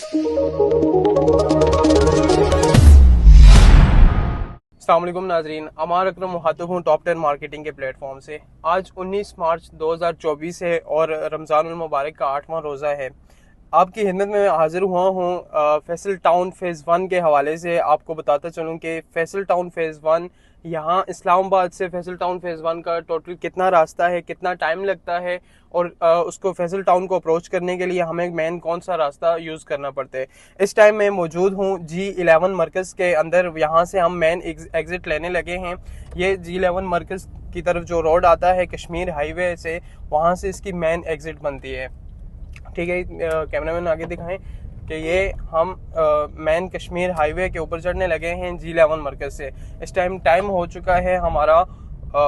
अस्सलाम वालेकुम नाजरीन, अमार अकरम मुखातिब हूँ टॉप 10 मार्केटिंग के प्लेटफॉर्म से। आज 19 मार्च 2024 है और रमज़ानुल मुबारक का 8वां रोज़ा है। आपकी खिदमत में हाजिर हुआ हूँ फैसल टाउन फ़ेज़ 1 के हवाले से। आपको बताता चलूँ कि फैसल टाउन फ़ेज़ 1 यहाँ इस्लामाबाद से फैसल टाउन फ़ेज़ 1 का टोटल कितना रास्ता है, कितना टाइम लगता है और उसको फैसल टाउन को अप्रोच करने के लिए हमें मेन कौन सा रास्ता यूज़ करना पड़ता है। इस टाइम मैं मौजूद हूँ G11 मरकज़ के अंदर। यहाँ से हम मेन एग्ज़िट लेने लगे हैं। ये G11 मरकज़ की तरफ जो रोड आता है कश्मीर हाईवे से, वहाँ से इसकी मेन एग्ज़िट बनती है। ठीक है, कैमरामैन आगे दिखाएं कि ये हम मेन कश्मीर हाईवे के ऊपर चढ़ने लगे हैं G11 मरकज़ से। इस टाइम हो चुका है हमारा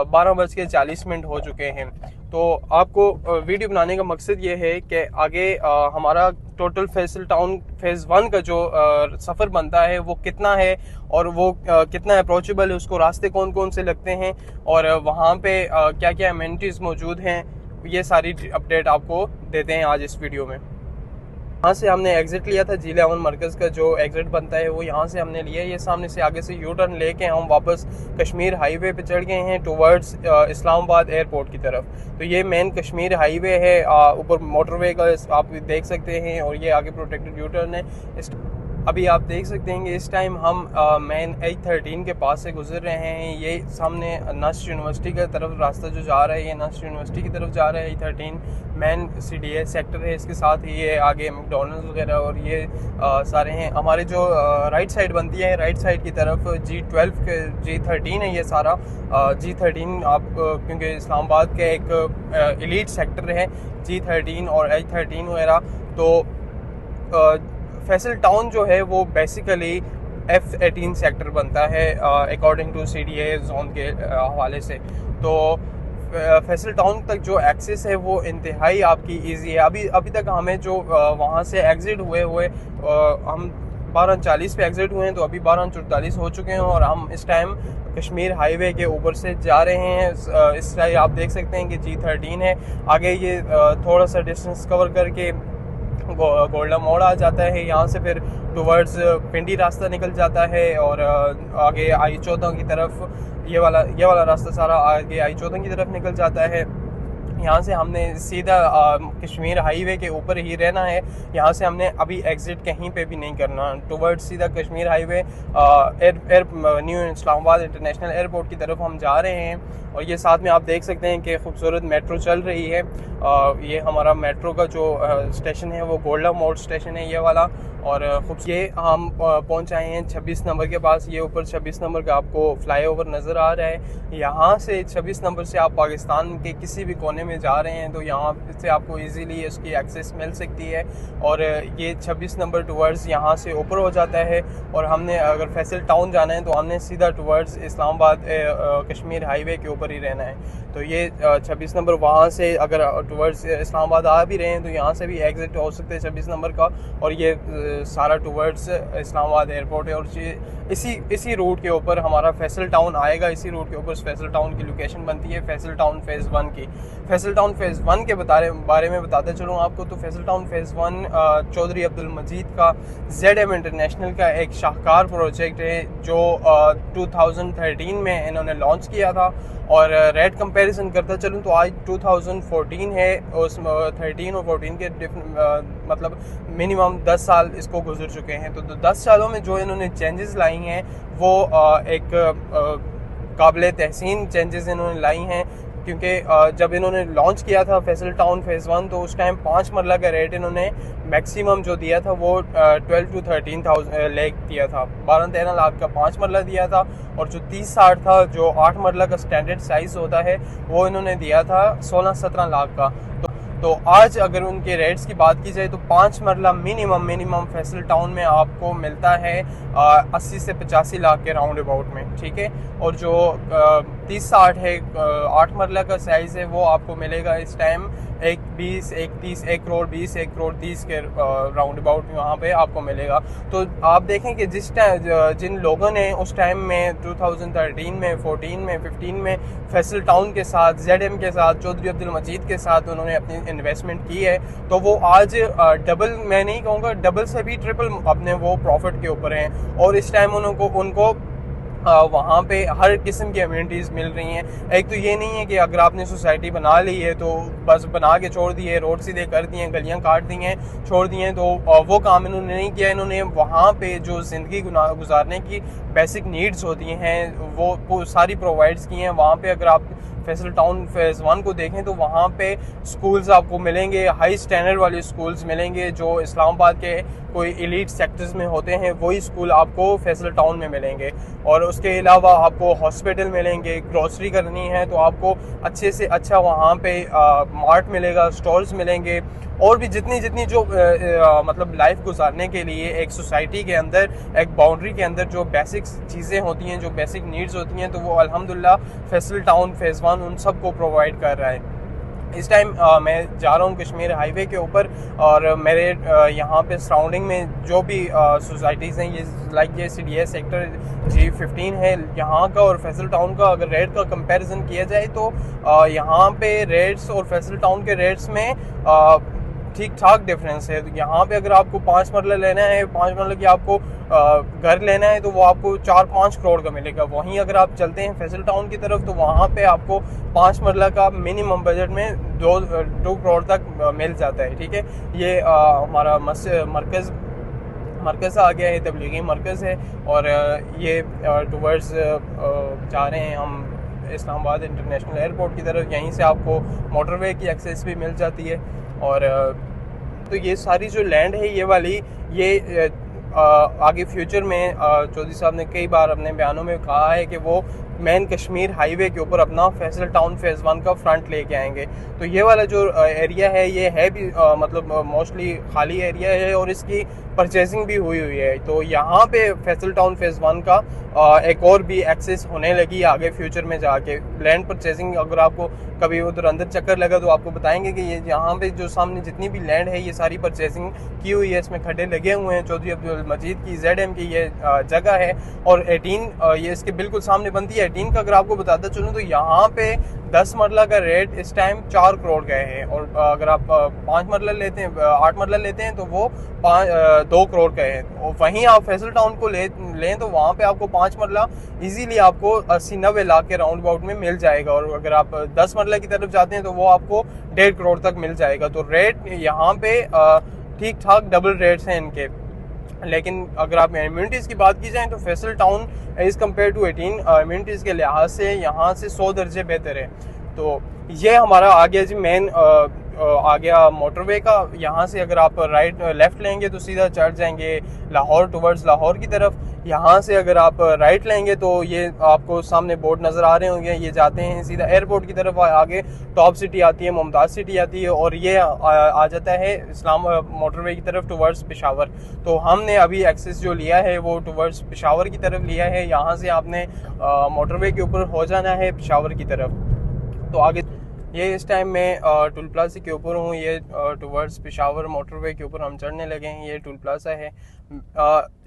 12:40 हो चुके हैं। तो आपको वीडियो बनाने का मकसद ये है कि आगे हमारा टोटल फैसल टाउन फ़ेज़ 1 का जो सफ़र बनता है वो कितना है और वो कितना अप्रोचेबल है, उसको रास्ते कौन कौन से लगते हैं और वहाँ पे क्या क्या अमेनिटीज़ मौजूद हैं, ये सारी अपडेट आपको देते हैं आज इस वीडियो में। यहाँ से हमने एग्ज़िट लिया था G11 मरकज़ का जो एग्ज़िट बनता है वो यहाँ से हमने लिया है। ये सामने से आगे से यू टर्न लेके हम वापस कश्मीर हाईवे पे चढ़ गए हैं टुवर्ड्स इस्लामाबाद एयरपोर्ट की तरफ। तो ये मेन कश्मीर हाईवे है, ऊपर मोटरवे का आप देख सकते हैं और ये आगे प्रोटेक्टेड यू टर्न है। अभी आप देख सकते हैं कि इस टाइम हम मेन A13 के पास से गुजर रहे हैं। ये सामने नस्ट यूनिवर्सिटी की तरफ रास्ता जो जा रहा है, ये नस्ट यूनिवर्सिटी की तरफ जा रहा है। A13 मेन CDA सेक्टर है, इसके साथ ही ये आगे मैकडॉनल्ड्स वगैरह और ये सारे हैं। हमारे जो राइट साइड बनती है, राइट साइड की तरफ G12 के G13 है ये सारा। G13 आप क्योंकि इस्लामाबाद के एक एलीट सेक्टर है G13 और A13 वगैरह। तो फैसल टाउन जो है वो बेसिकली F18 सेक्टर बनता है अकॉर्डिंग टू CDA जोन के हवाले से। तो फैसल टाउन तक जो एक्सेस है वो इंतहाई आपकी इजी है। अभी तक हमें जो वहाँ से एग्ज़िट हुए हम 12:40 पे एग्ज़िट हुए हैं, तो अभी 12:44 हो चुके हैं और हम इस टाइम कश्मीर हाईवे के ऊपर से जा रहे हैं। इस साइड आप देख सकते हैं कि G13 है। आगे ये थोड़ा सा डिस्टेंस कवर करके गोल्डा मोड़ आ जाता है। यहाँ से फिर टुवर्ड्स पिंडी रास्ता निकल जाता है और आगे I14 की तरफ ये वाला रास्ता सारा आगे I14 की तरफ निकल जाता है। यहाँ से हमने सीधा कश्मीर हाईवे के ऊपर ही रहना है। यहाँ से हमने अभी एग्ज़िट कहीं पे भी नहीं करना, टुवर्ड्स सीधा Kashmir highway new Islamabad international airport की तरफ हम जा रहे हैं। और ये साथ में आप देख सकते हैं कि खूबसूरत मेट्रो चल रही है। ये हमारा मेट्रो का जो स्टेशन है वो गोल्डा मोड़ स्टेशन है ये वाला। और ये हम पहुँच आए हैं 26 नंबर के पास। ये ऊपर 26 नंबर का आपको फ्लाईओवर नज़र आ रहा है। यहाँ से 26 नंबर से आप पाकिस्तान के किसी भी कोने में जा रहे हैं तो यहाँ से आपको इजीली इसकी एक्सेस मिल सकती है। और ये 26 नंबर टुवर्ड्स यहाँ से ऊपर हो जाता है। और हमने अगर फैसल टाउन जाना है तो हमने सीधा टुवर्ड्स इस्लामाबाद कश्मीर हाईवे के ऊपर ही रहना है। तो ये 26 नंबर वहाँ से अगर टुवर्ड्स इस्लामाबाद आ भी रहे हैं तो यहाँ से भी एग्ज़िट हो सकते हैं 26 नंबर का। और ये सारा टुवर्ड्स इस्लामाबाद एयरपोर्ट है और इसी रूट के ऊपर हमारा फैसल टाउन आएगा। इसी रूट के ऊपर फैसल टाउन की लोकेशन बनती है फैसल टाउन फ़ेज़ 1 की। फैसल टाउन फ़ेज़ 1 के बारे में बताते चलूँ आपको। तो फैसल टाउन फ़ेज़ 1 चौधरी अब्दुल मजीद का ZM इंटरनेशनल का एक शाहकार प्रोजेक्ट है जो 2013 में इन्होंने लॉन्च किया था। और रेट कंपैरिजन करता चलूँ तो आज 2014 है, उस 13 और 14 के मतलब मिनिमम 10 साल इसको गुजर चुके हैं। तो 10 सालों में जो इन्होंने चेंजेस लाई हैं वो एक काबिल तहसीन चेंजेस इन्होंने लाई हैं। क्योंकि जब इन्होंने लॉन्च किया था फैसल टाउन फ़ेज़ 1 तो उस टाइम 5 मरला का रेट इन्होंने मैक्सिमम जो दिया था वो 12 to 13 लाख दिया था। 12-13 लाख का 5 मरला दिया था। और जो 30-60 था, जो 8 मरला का स्टैंडर्ड साइज़ होता है, वो इन्होंने दिया था 16-17 लाख का। तो आज अगर उनके रेट्स की बात की जाए तो 5 मरला मिनिमम फैसल टाउन में आपको मिलता है 80 से 85 लाख के राउंड अबाउट में। ठीक है, और जो 30-60 है 8 मरला का साइज़ है वो आपको मिलेगा इस टाइम 1 20 1 30 1 करोड़ 20 1 करोड़ 30 के राउंड अबाउट वहाँ पे आपको मिलेगा। तो आप देखें कि जिन लोगों ने उस टाइम में 2013 में 14 में 15 में फैसल टाउन के साथ ZM के साथ चौधरी अब्दुल मजीद के साथ उन्होंने अपनी इन्वेस्टमेंट की है, तो वो आज डबल, मैं नहीं कहूँगा डबल से भी ट्रिपल अपने वो प्रॉफिट के ऊपर हैं। और इस टाइम उनको वहाँ पे हर किस्म की अम्यूनिटीज़ मिल रही हैं। एक तो ये नहीं है कि अगर आपने सोसाइटी बना ली है तो बस बना के छोड़ दी है, रोड सीधे कर दिए, गलियाँ काट दी हैं, छोड़ दी हैं, तो वो काम इन्होंने नहीं किया। इन्होंने वहाँ पे जो ज़िंदगी गुजारने की बेसिक नीड्स होती हैं वो सारी प्रोवाइड्स की हैं। वहाँ पे अगर आप फैसल टाउन फेज़ 1 को देखें तो वहाँ पे स्कूल्स आपको मिलेंगे, हाई स्टैंडर्ड वाले स्कूल्स मिलेंगे जो इस्लामाबाद के कोई एलीट सेक्टर्स में होते हैं, वही स्कूल आपको फैसल टाउन में मिलेंगे। और उसके अलावा आपको हॉस्पिटल मिलेंगे, ग्रोसरी करनी है तो आपको अच्छे से अच्छा वहाँ पे मार्ट मिलेगा, स्टोर्स मिलेंगे, और भी जितनी जो मतलब लाइफ गुजारने के लिए एक सोसाइटी के अंदर, एक बाउंड्री के अंदर जो बेसिक चीज़ें होती हैं, जो बेसिक नीड्स होती हैं, तो वो अल्हम्दुलिल्लाह फैसल टाउन फेज़ 1 उन सब को प्रोवाइड कर रहा है। इस टाइम मैं जा रहा हूँ कश्मीर हाईवे के ऊपर, और मेरे यहाँ पे सराउंडिंग में जो भी सोसाइटीज़ हैं, ये लाइक ये CDS सेक्टर G15 है यहाँ का और फैसल टाउन का, अगर रेट का कंपैरिजन किया जाए तो यहाँ पे रेट्स और फैसल टाउन के रेट्स में ठीक ठाक डिफरेंस है। तो यहाँ पे अगर आपको 5 मरला लेना है, 5 मरला की आपको घर लेना है, तो वो आपको 4-5 करोड़ का मिलेगा। वहीं अगर आप चलते हैं फैसल टाउन की तरफ तो वहाँ पे आपको 5 मरला का मिनिमम बजट में 2 करोड़ तक मिल जाता है। ठीक है, ये हमारा मरकज़ आ गया है, तबलीगी मरकज़ है, और ये टूवर्ड्स जा रहे हैं हम इस्लामाबाद इंटरनेशनल एयरपोर्ट की तरफ। यहीं से आपको मोटरवे की एक्सेस भी मिल जाती है। और तो ये सारी जो लैंड है ये वाली, ये आगे फ्यूचर में चौधरी साहब ने कई बार अपने बयानों में कहा है कि वो मेन कश्मीर हाईवे के ऊपर अपना फैसल टाउन फेज़ 1 का फ्रंट लेके आएंगे। तो ये वाला जो एरिया है ये है भी मतलब मोस्टली खाली एरिया है, और इसकी परचेजिंग भी हुई है। तो यहाँ पे फैसल टाउन फेज़ 1 का एक और भी एक्सेस होने लगी आगे फ्यूचर में जाके। लैंड परचेजिंग अगर आपको कभी उधर अंदर चक्कर लगा तो आपको बताएंगे कि ये यहाँ पे जो सामने जितनी भी लैंड है ये सारी परचेजिंग की हुई है, इसमें खड्डे लगे हुए हैं। चौधरी अब्दुल मजीद की ZM की ये जगह है, और 18 ये इसके बिल्कुल सामने बनती है। 18 का अगर आपको बताता चलूँ तो यहाँ पे 10 मरला का रेट इस टाइम 4 करोड़ का है, और अगर आप 5 मरला लेते हैं, 8 मरला लेते हैं तो वो 2 करोड़ का है। और वहीं आप फैसल टाउन को लें तो वहाँ पे आपको 5 मरला इजीली आपको 80-90 लाख के राउंड अबाउट में मिल जाएगा, और अगर आप 10 मरला की तरफ जाते हैं तो वो आपको 1.5 करोड़ तक मिल जाएगा। तो रेट यहाँ पे ठीक ठाक डबल रेट्स हैं इनके। लेकिन अगर आप इम्यूनिटीज़ की बात की जाए तो Faisal Town as compare to 18 immunities के लिहाज से यहाँ से 100 दर्जे बेहतर है। तो ये हमारा आ गया जी मेन आ गया मोटरवे का। यहाँ से अगर आप लेफ़्ट लेंगे तो सीधा चढ़ जाएंगे लाहौर, टुवर्ड्स लाहौर की तरफ। यहाँ से अगर आप राइट लेंगे तो ये आपको सामने बोर्ड नज़र आ रहे होंगे, ये जाते हैं सीधा एयरपोर्ट की तरफ। आगे टॉप सिटी आती है, मुमताज़ सिटी आती है, और ये आ जाता है इस्लाम मोटरवे की तरफ टुवर्ड्स पेशावर। तो हमने अभी एक्सेस जो लिया है वो टुवर्ड्स पेशावर की तरफ लिया है। यहाँ से आपने मोटरवे के ऊपर हो जाना है पेशावर की तरफ। तो आगे ये इस टाइम में टूल प्लाजा के ऊपर हूँ, ये टुवर्ड्स पेशावर मोटरवे के ऊपर हम चढ़ने लगे हैं। ये टूल प्लाजा है।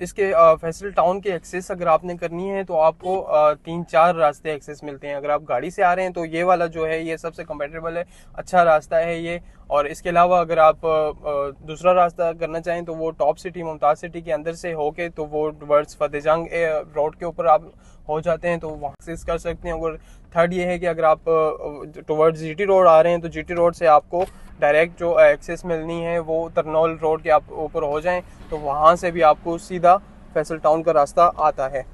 इसके फैसल टाउन के एक्सेस अगर आपने करनी है तो आपको 3-4 रास्ते एक्सेस मिलते हैं। अगर आप गाड़ी से आ रहे हैं तो ये वाला जो है ये सबसे कंफर्टेबल है, अच्छा रास्ता है ये। और इसके अलावा अगर आप दूसरा रास्ता करना चाहें तो वो टॉप सिटी, मुमताज़ सिटी के अंदर से होके तो वो टुवर्ड्स फतेह जंग रोड के ऊपर आप हो जाते हैं, तो वहाँ एक्सेस कर सकते हैं। और थर्ड ये है कि अगर आप टुवर्ड्स GT रोड आ रहे हैं तो GT रोड से आपको डायरेक्ट जो एक्सेस मिलनी है वो तरनौल रोड के आप ऊपर हो जाएं तो वहाँ से भी आपको सीधा फैसल टाउन का रास्ता आता है।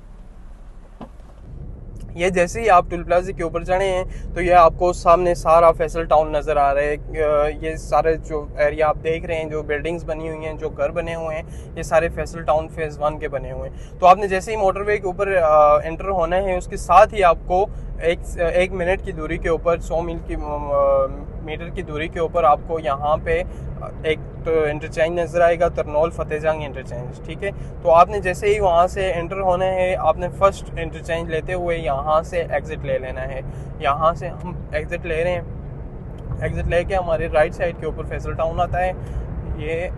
ये जैसे ही आप टूल प्लाजा के ऊपर चढ़े हैं तो ये आपको सामने सारा फैसल टाउन नज़र आ रहा है। ये सारे जो एरिया आप देख रहे हैं, जो बिल्डिंग्स बनी हुई हैं, जो घर बने हुए हैं, ये सारे फैसल टाउन फेज़ 1 के बने हुए हैं। तो आपने जैसे ही मोटरवे के ऊपर एंटर होना है उसके साथ ही आपको एक मिनट की दूरी के ऊपर 100 मीटर की दूरी के ऊपर आपको यहाँ पे एक तो इंटरचेंज नज़र आएगा, तरनौल फतेह जंग इंटरचेंज। ठीक है, तो आपने जैसे ही वहाँ से एंटर होना है आपने फर्स्ट इंटरचेंज लेते हुए यहाँ से एग्ज़िट ले लेना है। यहाँ से हम एग्ज़िट ले रहे हैं। एग्ज़िट लेके हमारे राइट साइड के ऊपर फैसल टाउन आता है। ये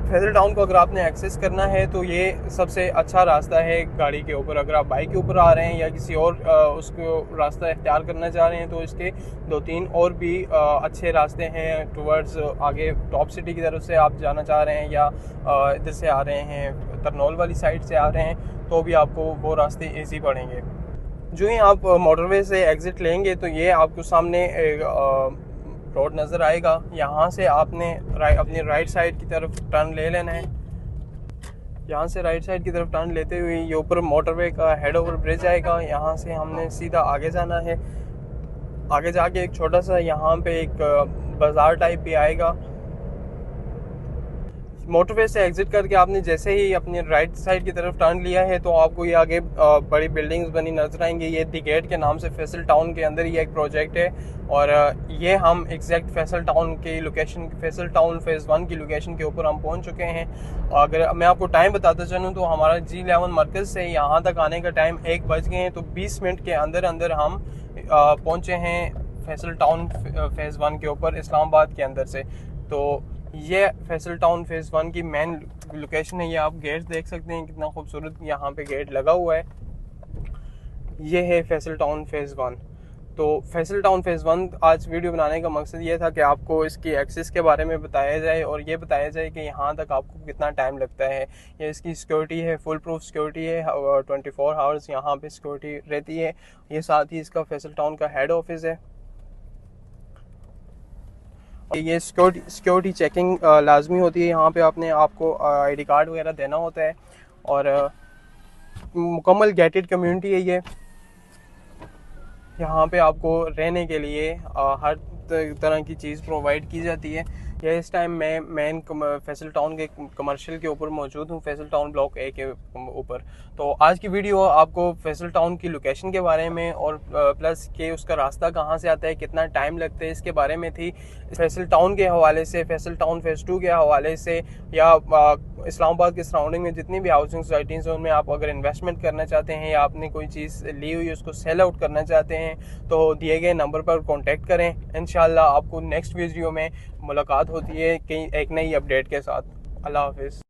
फैसल टाउन को अगर आपने एक्सेस करना है तो ये सबसे अच्छा रास्ता है गाड़ी के ऊपर। अगर आप बाइक के ऊपर आ रहे हैं या किसी और उसको रास्ता इख्तियार करना चाह रहे हैं तो इसके 2-3 और भी अच्छे रास्ते हैं टुवर्ड्स आगे टॉप सिटी की तरफ से आप जाना चाह रहे हैं या इधर से आ रहे हैं तरनौल वाली साइड से आ रहे हैं तो भी आपको वो रास्ते ईजी पड़ेंगे। जो ही आप मोटरवे से एग्ज़िट लेंगे तो ये आपको सामने रोड नज़र आएगा। यहाँ से आपने अपनी राइट साइड की तरफ टर्न ले लेना है। यहाँ से राइट साइड की तरफ टर्न लेते हुए ये ऊपर मोटरवे का हेड ओवर ब्रिज आएगा। यहाँ से हमने सीधा आगे जाना है। आगे जाके एक छोटा सा यहाँ पे एक बाज़ार टाइप भी आएगा। मोटरवे से एग्ज़िट करके आपने जैसे ही अपनी राइट साइड की तरफ टर्न लिया है तो आपको ये आगे बड़ी बिल्डिंग्स बनी नजर आएंगी। ये दी गेट के नाम से फैसल टाउन के अंदर ये एक प्रोजेक्ट है और ये हम एग्जैक्ट फैसल टाउन की लोकेशन, फैसल टाउन फेज़ 1 की लोकेशन के ऊपर हम पहुंच चुके हैं। अगर मैं आपको टाइम बताता चलूँ तो हमारा G11 मरकज़ से यहाँ तक आने का टाइम 1 बज गए हैं, तो 20 मिनट के अंदर अंदर हम पहुँचे हैं फैसल टाउन फेज़ 1 के ऊपर इस्लामाबाद के अंदर से। तो ये फैसल टाउन फेज़ 1 की मेन लोकेशन है। ये आप गेट देख सकते हैं कितना खूबसूरत यहाँ पे गेट लगा हुआ है। ये है फैसल टाउन फेज़ 1। तो फैसल टाउन फेज़ 1 आज वीडियो बनाने का मकसद ये था कि आपको इसकी एक्सेस के बारे में बताया जाए और ये बताया जाए कि यहाँ तक आपको कितना टाइम लगता है। ये इसकी सिक्योरिटी है, फुल प्रूफ सिक्योरिटी है, 24 आवर्स यहाँ पे सिक्योरिटी रहती है। ये साथ ही इसका फैसल टाउन का हेड ऑफिस है। ये सिक्योरिटी चेकिंग लाजमी होती है। यहाँ पे आपको आईडी कार्ड वगैरह देना होता है और मुकम्मल गेटेड कम्युनिटी है ये। यहाँ पे आपको रहने के लिए हर तरह की चीज़ प्रोवाइड की जाती है। ये इस टाइम मैं मेन फैसल टाउन के कमर्शियल के ऊपर मौजूद हूँ, फैसल टाउन ब्लॉक ए के ऊपर। तो आज की वीडियो आपको फैसल टाउन की लोकेशन के बारे में और प्लस के उसका रास्ता कहाँ से आता है, कितना टाइम लगता है, इसके बारे में थी। फैसल टाउन के हवाले से, फैसल टाउन फेज़ 2 के हवाले से या इस्लामाबाद के सराउंडिंग में जितनी भी हाउसिंग सोसाइटीज़ हैं उनमें आप अगर इन्वेस्टमेंट करना चाहते हैं या आपने कोई चीज़ ली हुई उसको सेल आउट करना चाहते हैं तो दिए गए नंबर पर कॉन्टैक्ट करें। इंशाल्लाह आपको नेक्स्ट वीडियो में मुलाकात होती है कि एक नई अपडेट के साथ। अल्लाह हाफिज़।